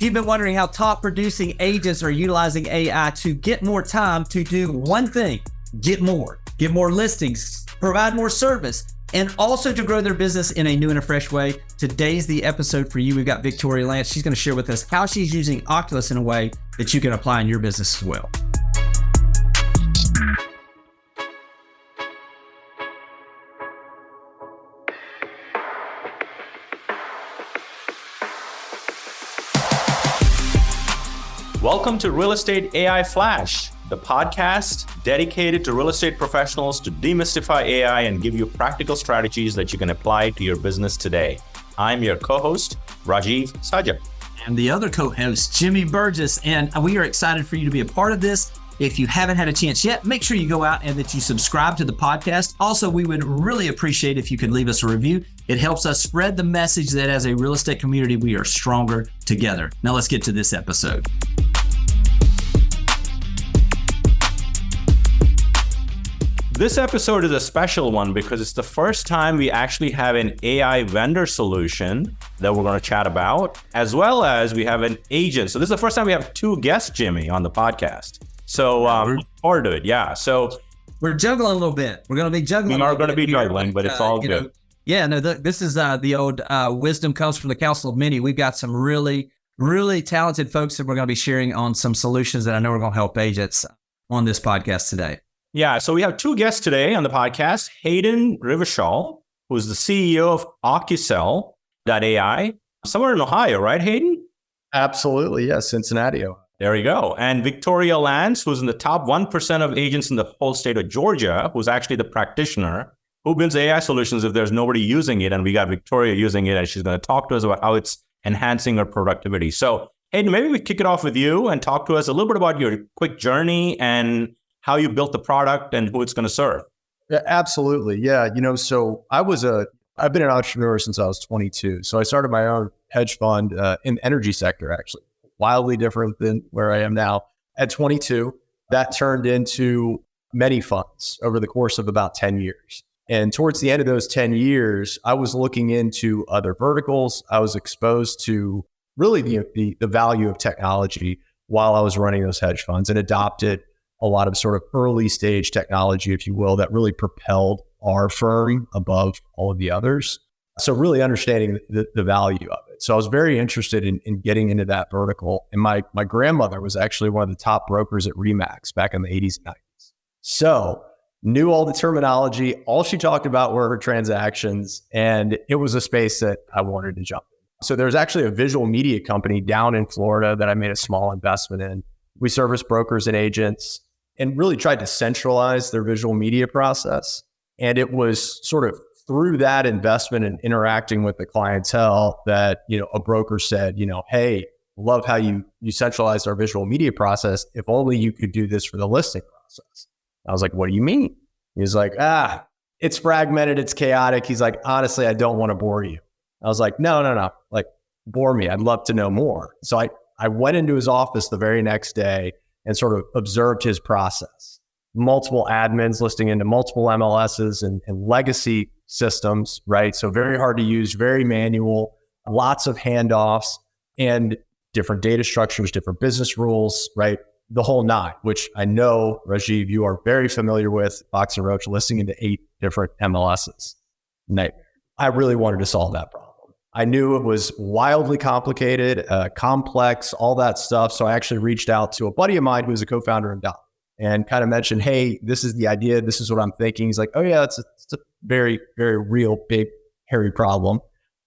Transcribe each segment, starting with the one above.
You've been wondering how top producing agents are utilizing AI to get more time to do one thing: get more listings, provide more service, and also to grow their business in a new and a fresh way. Today's the episode for you. We've got Victoria Lance. She's going to share with us how she's using Oculus in a way that you can apply in your business as well. Welcome to Real Estate AI Flash, the podcast dedicated to real estate professionals to demystify AI and give you practical strategies that you can apply to your business today. I'm your co-host, Rajiv Sajak. And the other co-host, Jimmy Burgess, and we are excited for you to be a part of this. If you haven't had a chance yet, make sure you go out and that you subscribe to the podcast. Also, we would really appreciate if you could leave us a review. It helps us spread the message that as a real estate community, we are stronger together. Now let's get to this episode. This episode is a special one because it's the first time we actually have an AI vendor solution that we're going to chat about, as well as we have an agent. So this is the first time we have two guests, Jimmy, on the podcast. So look forward to it. Yeah. So we're juggling a little bit. We're going to be juggling. We are going to be juggling, but it's all good. This is the old wisdom comes from the council of many. We've got some really, really talented folks that we're going to be sharing on some solutions that I know are going to help agents on this podcast today. Yeah, so we have two guests today on the podcast. Hayden Shaw, who's the CEO of Oculus.ai, somewhere in Ohio, right, Hayden? Absolutely, yes, Cincinnati. There you go. And Victoria Lance, who's in the top 1% of agents in the whole state of Georgia, who's actually the practitioner who builds AI solutions if there's nobody using it. And we got Victoria using it, and she's going to talk to us about how it's enhancing her productivity. So, Hayden, maybe we kick it off with you and talk to us a little bit about your quick journey and how you built the product and who it's going to serve. Yeah, absolutely. Yeah. So I've been an entrepreneur since I was 22. So I started my own hedge fund in the energy sector, actually, wildly different than where I am now. At 22, that turned into many funds over the course of about 10 years. And towards the end of those 10 years, I was looking into other verticals. I was exposed to really the value of technology while I was running those hedge funds and adopted a lot of sort of early stage technology, if you will, that really propelled our firm above all of the others. So really understanding the value of it. So I was very interested in getting into that vertical. And my grandmother was actually one of the top brokers at REMAX back in the 80s and 90s. So knew all the terminology. All she talked about were her transactions. And it was a space that I wanted to jump in. So there's actually a visual media company down in Florida that I made a small investment in. We service brokers and agents and really tried to centralize their visual media process. And it was sort of through that investment and interacting with the clientele that, a broker said, hey, love how you centralized our visual media process. If only you could do this for the listing process. I was like, what do you mean? He's like, it's fragmented, it's chaotic. He's like, honestly, I don't want to bore you. I was like, no. Like, bore me. I'd love to know more. So I went into his office the very next day and sort of observed his process. Multiple admins listing into multiple MLSs and legacy systems, right? So very hard to use, very manual, lots of handoffs and different data structures, different business rules, right? The whole nine, which I know, Rajiv, you are very familiar with, Fox and Roach listing into 8 different MLSs. Nightmare. I really wanted to solve that problem. I knew it was wildly complicated, complex, all that stuff. So I actually reached out to a buddy of mine who's a co-founder in Dot and kind of mentioned, hey, this is the idea. This is what I'm thinking. He's like, oh yeah, it's a very, very real, big, hairy problem.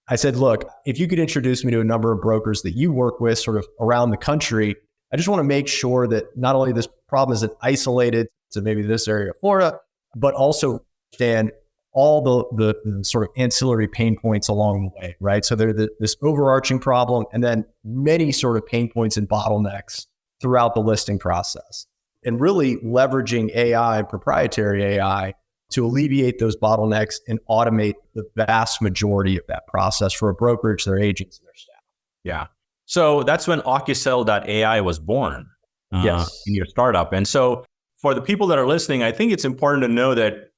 I said, look, if you could introduce me to a number of brokers that you work with sort of around the country, I just want to make sure that not only this problem isn't isolated to maybe this area of Florida, but also understand all the sort of ancillary pain points along the way, right? So there's this overarching problem and then many sort of pain points and bottlenecks throughout the listing process. And really leveraging AI, proprietary AI, to alleviate those bottlenecks and automate the vast majority of that process for a brokerage, their agents, and their staff. Yeah. So that's when Oculus.ai was born in your startup. And so for the people that are listening, I think it's important to know that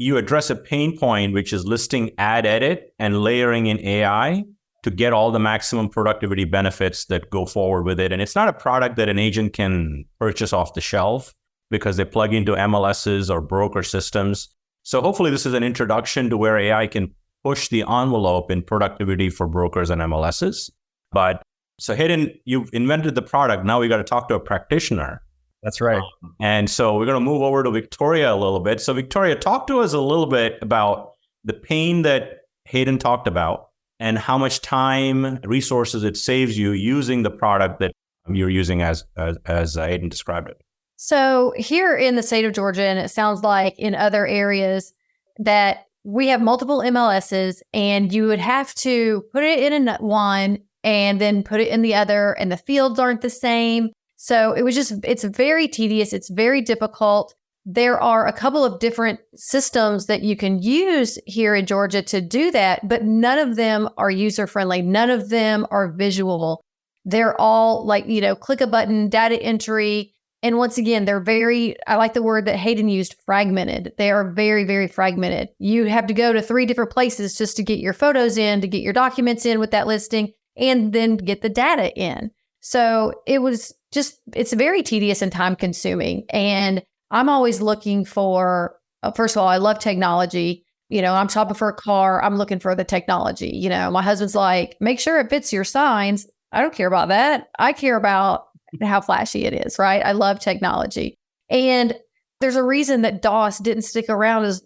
you address a pain point, which is listing ad edit and layering in AI. to get all the maximum productivity benefits that go forward with it. And it's not a product that an agent can purchase off the shelf because they plug into MLSs or broker systems. So hopefully this is an introduction to where AI can push the envelope in productivity for brokers and MLSs. But so Hayden, you've invented the product. Now we got to talk to a practitioner. That's right. And so we're going to move over to Victoria a little bit. So Victoria, talk to us a little bit about the pain that Hayden talked about and how much time, resources it saves you using the product that you're using as Hayden described it. So here in the state of Georgia, and it sounds like in other areas, that we have multiple MLSs and you would have to put it in one and then put it in the other, and the fields aren't the same. So it's very tedious. It's very difficult. There are a couple of different systems that you can use here in Georgia to do that, but none of them are user-friendly. None of them are visual. They're all like, click a button, data entry. And once again, I like the word that Hayden used, fragmented. They are very, very fragmented. You have to go to 3 different places just to get your photos in, to get your documents in with that listing, and then get the data in. So it's very tedious and time consuming. And I'm always looking for, first of all, I love technology. I'm shopping for a car. I'm looking for the technology. My husband's like, make sure it fits your signs. I don't care about that. I care about how flashy it is, right? I love technology. And there's a reason that DOS didn't stick around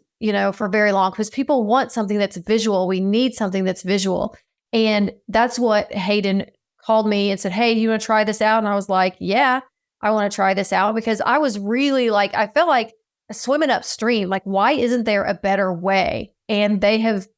for very long, because people want something that's visual. We need something that's visual. And that's what Hayden called me and said, hey, you want to try this out? And I was like, yeah, I want to try this out, because I was really I felt like swimming upstream. Like, why isn't there a better way? And they have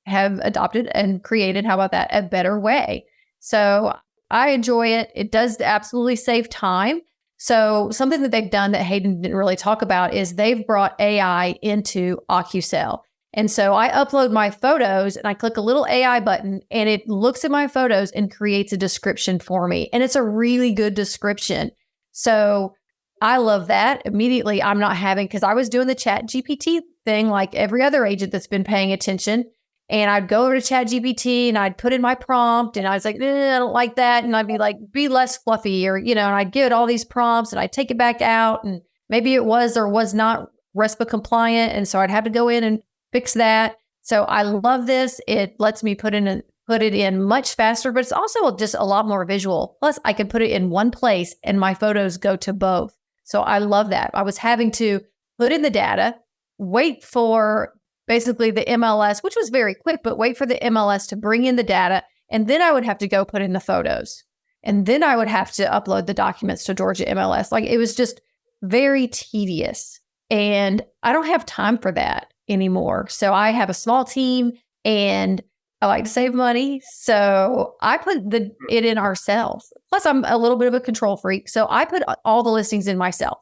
adopted and created, how about that, a better way. So I enjoy it. It does absolutely save time. So something that they've done that Hayden didn't really talk about is they've brought AI into OcuSell. And so I upload my photos and I click a little AI button and it looks at my photos and creates a description for me. And it's a really good description. So I love that. Immediately, I'm not because I was doing the Chat GPT thing like every other agent that's been paying attention. And I'd go over to Chat GPT and I'd put in my prompt and I was like, I don't like that. And I'd be like, be less fluffy, or, and I'd give it all these prompts and I'd take it back out. And maybe it was or was not RESPA compliant. And so I'd have to go in and fix that. So I love this. It lets me put it in much faster, but it's also just a lot more visual. Plus, I can put it in one place and my photos go to both. So I love that. I was having to put in the data, wait for basically the MLS, which was very quick, but wait for the MLS to bring in the data. And then I would have to go put in the photos. And then I would have to upload the documents to Georgia MLS. It was just very tedious. And I don't have time for that anymore. So I have a small team and I like to save money. So I put it in ourselves. Plus, I'm a little bit of a control freak. So I put all the listings in myself.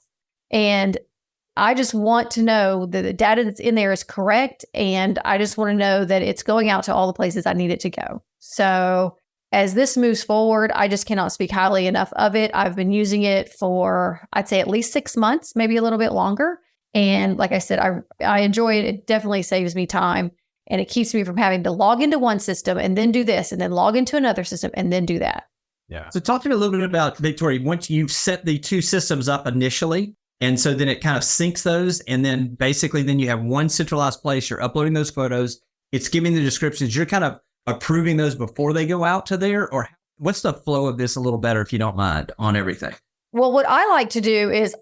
And I just want to know that the data that's in there is correct. And I just want to know that it's going out to all the places I need it to go. So as this moves forward, I just cannot speak highly enough of it. I've been using it for, I'd say, at least 6 months, maybe a little bit longer. And like I said, I enjoy it. It definitely saves me time. And it keeps me from having to log into one system and then do this and then log into another system and then do that. Yeah. So talk to me a little bit about, Victoria, once you've set the 2 systems up initially, and so then it kind of syncs those, and then basically then you have one centralized place, you're uploading those photos, it's giving the descriptions, you're kind of approving those before they go out to there, or what's the flow of this a little better, if you don't mind, on everything? Well, what I like to do is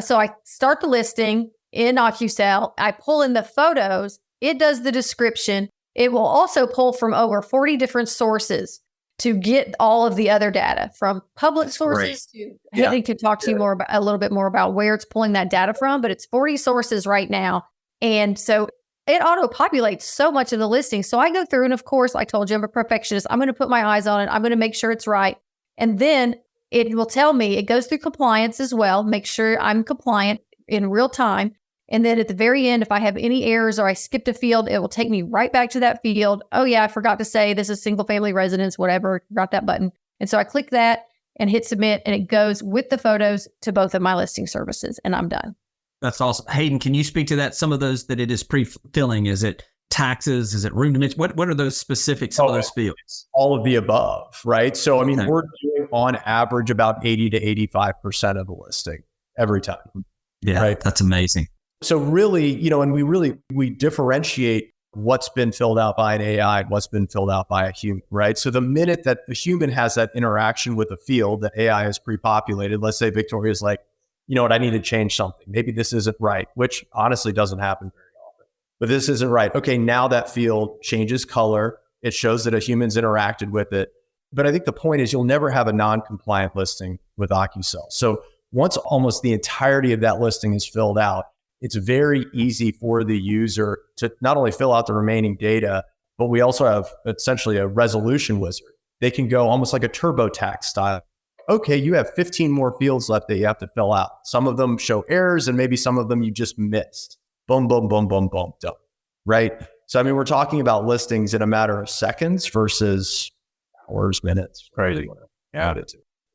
so I start the listing in OcuSell, I pull in the photos, it does the description. It will also pull from over 40 different sources to get all of the other data, from public sources to, Hayden can talk to you a little bit more about where it's pulling that data from, but it's 40 sources right now. And so it auto-populates so much of the listing. So I go through, and of course, I told you I'm a perfectionist. I'm going to put my eyes on it. I'm going to make sure it's right. And then it will tell me, it goes through compliance as well, make sure I'm compliant in real time. And then at the very end, if I have any errors or I skipped a field, it will take me right back to that field. Oh yeah, I forgot to say this is single family residence, whatever, forgot that button. And so I click that and hit submit, and it goes with the photos to both of my listing services, and I'm done. That's awesome. Hayden, can you speak to that? Some of those that it is pre-filling, is it taxes? Is it room dimension? What are those specific, some of those fields? All of the above, right? So, I mean, Okay. we're doing on average about 80 to 85% of the listing every time. Yeah, Right. that's amazing. So really, and we differentiate what's been filled out by an AI and what's been filled out by a human, right? So the minute that a human has that interaction with a field that AI has pre-populated, let's say Victoria's like, you know what, I need to change something. Maybe this isn't right, which honestly doesn't happen very often. But this isn't right. Okay, now that field changes color. It shows that a human's interacted with it. But I think the point is you'll never have a non-compliant listing with OcuSell. So once almost the entirety of that listing is filled out, it's very easy for the user to not only fill out the remaining data, but we also have essentially a resolution wizard. They can go almost like a TurboTax style. Okay, you have 15 more fields left that you have to fill out. Some of them show errors and maybe some of them you just missed. Boom, boom, boom, boom, boom, done. Right? So, I mean, we're talking about listings in a matter of seconds versus hours, minutes. Crazy. Yeah.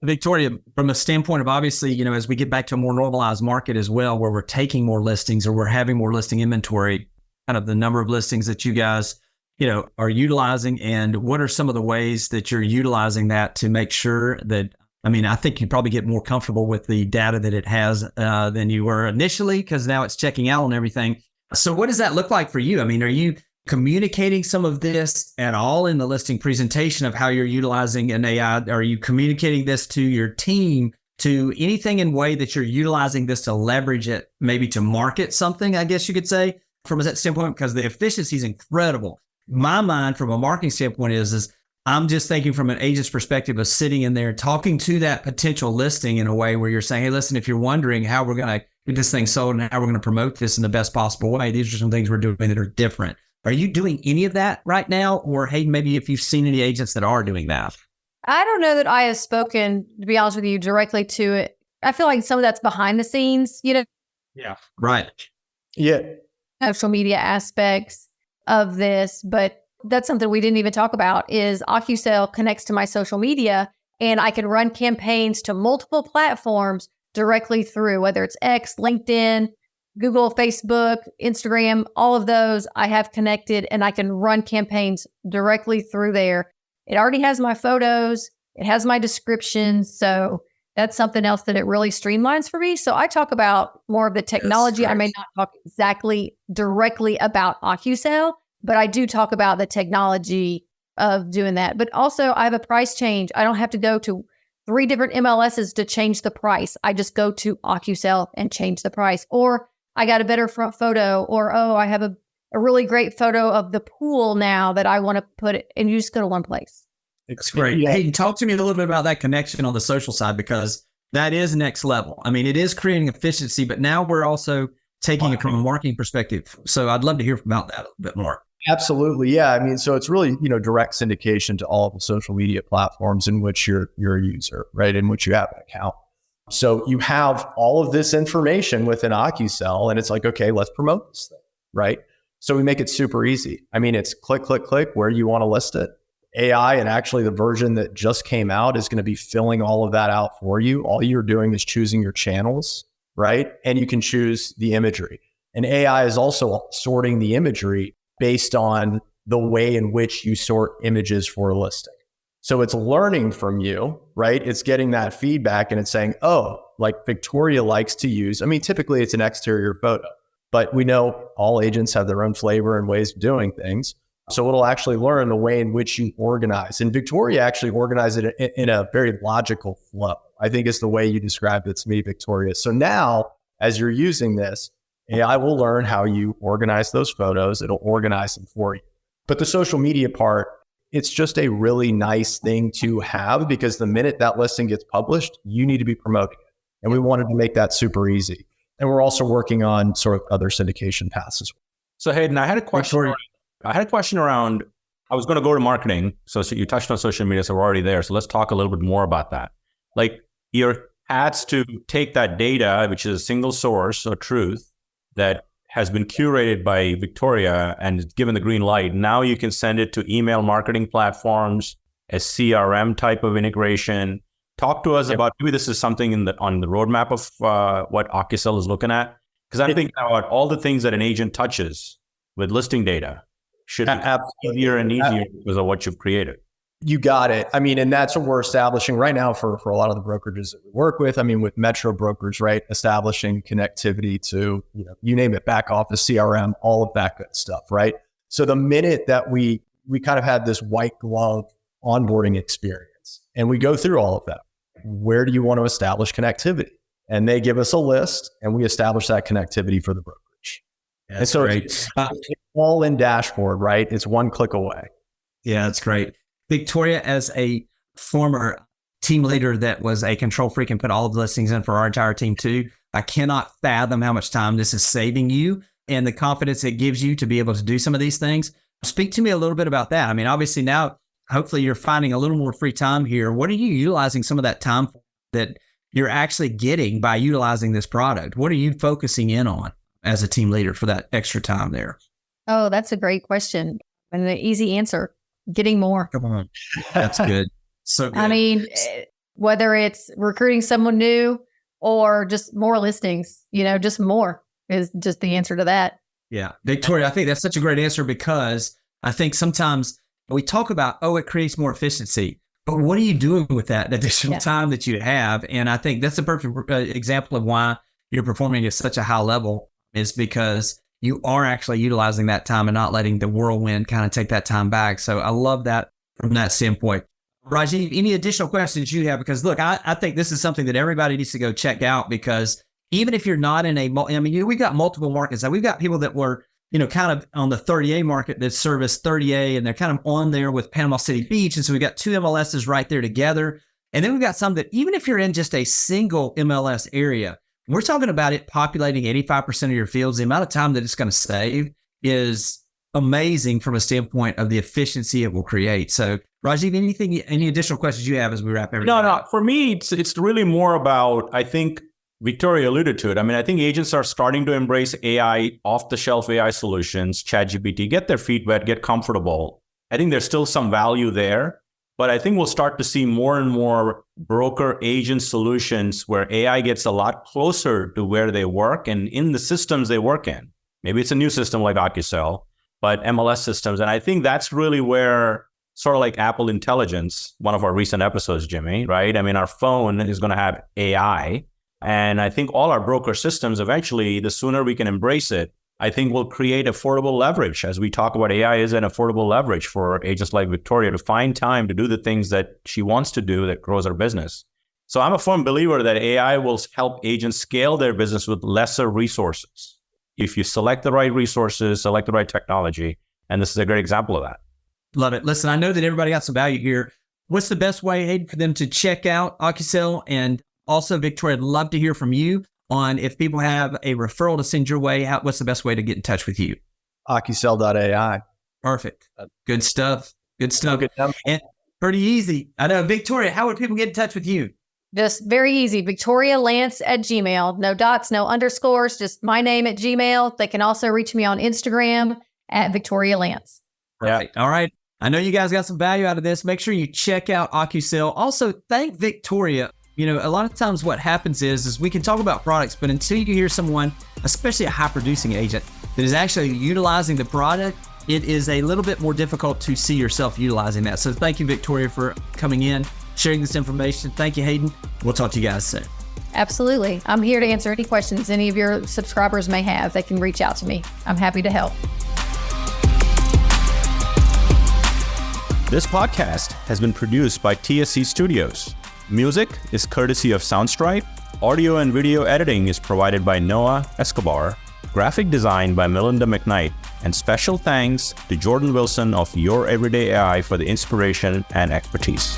Victoria, from a standpoint of obviously, as we get back to a more normalized market as well, where we're taking more listings or we're having more listing inventory, kind of the number of listings that you guys, are utilizing, and what are some of the ways that you're utilizing that to make sure that, I think you probably get more comfortable with the data that it has than you were initially, because now it's checking out on everything. So what does that look like for you? Are you communicating some of this at all in the listing presentation of how you're utilizing an AI? Are you communicating this to your team, to anything in way that you're utilizing this to leverage it, maybe to market something, I guess you could say, from that standpoint? Because the efficiency is incredible. My mind from a marketing standpoint is I'm just thinking from an agent's perspective of sitting in there, talking to that potential listing in a way where you're saying, hey, listen, if you're wondering how we're going to get this thing sold and how we're going to promote this in the best possible way, these are some things we're doing that are different. Are you doing any of that right now? Or, hey, maybe if you've seen any agents that are doing that? I don't know that I have spoken, to be honest with you, directly to it. I feel like some of that's behind the scenes, Yeah. Right. Yeah. social media aspects of this, but that's something we didn't even talk about is OcuSell connects to my social media, and I can run campaigns to multiple platforms directly through, whether it's X, LinkedIn, Google, Facebook, Instagram, all of those I have connected, and I can run campaigns directly through there. It already has my photos. It has my descriptions. So that's something else that it really streamlines for me. So I talk about more of the technology. Yes, I may not talk exactly directly about OcuSell, but I do talk about the technology of doing that. But also I have a price change. I don't have to go to 3 different MLSs to change the price. I just go to OcuSell and change the price. Or I got a better front photo, or, I have a really great photo of the pool now that I want to put it, and you just go to one place. It's great. Yeah. Hey, talk to me a little bit about that connection on the social side, because that is next level. It is creating efficiency, but now we're also taking it from a marketing perspective. So I'd love to hear about that a little bit more. Absolutely. Yeah. So it's really, direct syndication to all of the social media platforms in which you're a user, right? In which you have an account. So you have all of this information within OcuSell, and it's like, okay, let's promote this thing, right? So we make it super easy. It's click, click, click where you want to list it. AI, and actually the version that just came out, is going to be filling all of that out for you. All you're doing is choosing your channels, right? And you can choose the imagery. And AI is also sorting the imagery based on the way in which you sort images for a listing. So it's learning from you, right? It's getting that feedback and it's saying, oh, like Victoria likes to use, typically it's an exterior photo, but we know all agents have their own flavor and ways of doing things. So it'll actually learn the way in which you organize. And Victoria actually organized it in a very logical flow, I think is the way you described it to me, Victoria. So now, as you're using this, AI will learn how you organize those photos. It'll organize them for you. But the social media part, it's just a really nice thing to have, because the minute that listing gets published, you need to be promoting it. And we wanted to make that super easy. And we're also working on sort of other syndication paths as well. So Hayden, I had a question. Around, I was going to go to marketing. So you touched on social media, so we're already there. So let's talk a little bit more about that. Like your hats to take that data, which is a single source of truth that has been curated by Victoria and given the green light. Now you can send it to email marketing platforms, a CRM type of integration. Talk to us about, maybe this is something on the roadmap of what OcuSell is looking at. Because I'm thinking about all the things that an agent touches with listing data. should be easier and easier because of what you've created. You got it. I mean, and that's what we're establishing right now for a lot of the brokerages that we work with. I mean, with Metro brokers, right? Establishing connectivity to, you name it, back office, CRM, all of that good stuff, right? So the minute that we kind of had this white glove onboarding experience and we go through all of that, where do you want to establish connectivity? And they give us a list and we establish that connectivity for the brokerage. That's and so great. it's all in dashboard, right? It's one click away. Yeah, that's great. Victoria, as a former team leader that was a control freak and put all of the listings in for our entire team too, I cannot fathom how much time this is saving you and the confidence it gives you to be able to do some of these things. Speak to me a little bit about that. I mean, obviously now, hopefully you're finding a little more free time here. What are you utilizing some of that time for that you're actually getting by utilizing this product? What are you focusing in on as a team leader for that extra time there? Oh, that's a great question. And an easy answer, getting more. Come on. That's good. So good. I mean, whether it's recruiting someone new or just more listings, just more is just the answer to that. Yeah. Victoria, I think that's such a great answer because I think sometimes we talk about, it creates more efficiency, but what are you doing with that additional time that you have? And I think that's a perfect example of why you're performing at such a high level is because you are actually utilizing that time and not letting the whirlwind kind of take that time back. So I love that from that standpoint. Rajiv, any additional questions you have? Because look, I think this is something that everybody needs to go check out because even if you're not in we've got multiple markets. We've got people that were, kind of on the 30A market that service 30A and they're kind of on there with Panama City Beach. And so we got two MLSs right there together. And then we've got some that even if you're in just a single MLS area, we're talking about it populating 85% of your fields. The amount of time that it's going to save is amazing from a standpoint of the efficiency it will create. So Rajiv, any additional questions you have as we wrap everything up? No. For me, it's really more about, I think Victoria alluded to it. I mean, I think agents are starting to embrace AI, off-the-shelf AI solutions, ChatGPT, get their feet wet, get comfortable. I think there's still some value there, but I think we'll start to see more and more broker agent solutions where AI gets a lot closer to where they work and in the systems they work in. Maybe it's a new system like AccuSell, but MLS systems. And I think that's really where, sort of like Apple Intelligence, one of our recent episodes, Jimmy, right? I mean, our phone is going to have AI. And I think all our broker systems, eventually, the sooner we can embrace it, I think will create affordable leverage. As we talk about, AI is an affordable leverage for agents like Victoria to find time to do the things that she wants to do that grows her business. So I'm a firm believer that AI will help agents scale their business with lesser resources. If you select the right resources, select the right technology, and this is a great example of that. Love it. Listen, I know that everybody got some value here. What's the best way, Hayden, for them to check out AccuSell? And also, Victoria, I'd love to hear from you on if people have a referral to send your way, what's the best way to get in touch with you? AccuSell.ai. Perfect. Good stuff. Good stuff. And pretty easy. I know. Victoria, how would people get in touch with you? Just very easy. VictoriaLance@gmail. No dots, no underscores, just my name at Gmail. They can also reach me on Instagram at Victoria Lance. Perfect. All right. I know you guys got some value out of this. Make sure you check out AccuSell. Also, thank Victoria. A lot of times what happens is we can talk about products, but until you hear someone, especially a high producing agent, that is actually utilizing the product, it is a little bit more difficult to see yourself utilizing that. So thank you, Victoria, for coming in, sharing this information. Thank you, Hayden. We'll talk to you guys soon. Absolutely. I'm here to answer any questions any of your subscribers may have. They can reach out to me. I'm happy to help. This podcast has been produced by TSC Studios. Music is courtesy of Soundstripe. Audio and video editing is provided by Noah Escobar. Graphic design by Melinda McKnight. And special thanks to Jordan Wilson of Your Everyday AI for the inspiration and expertise.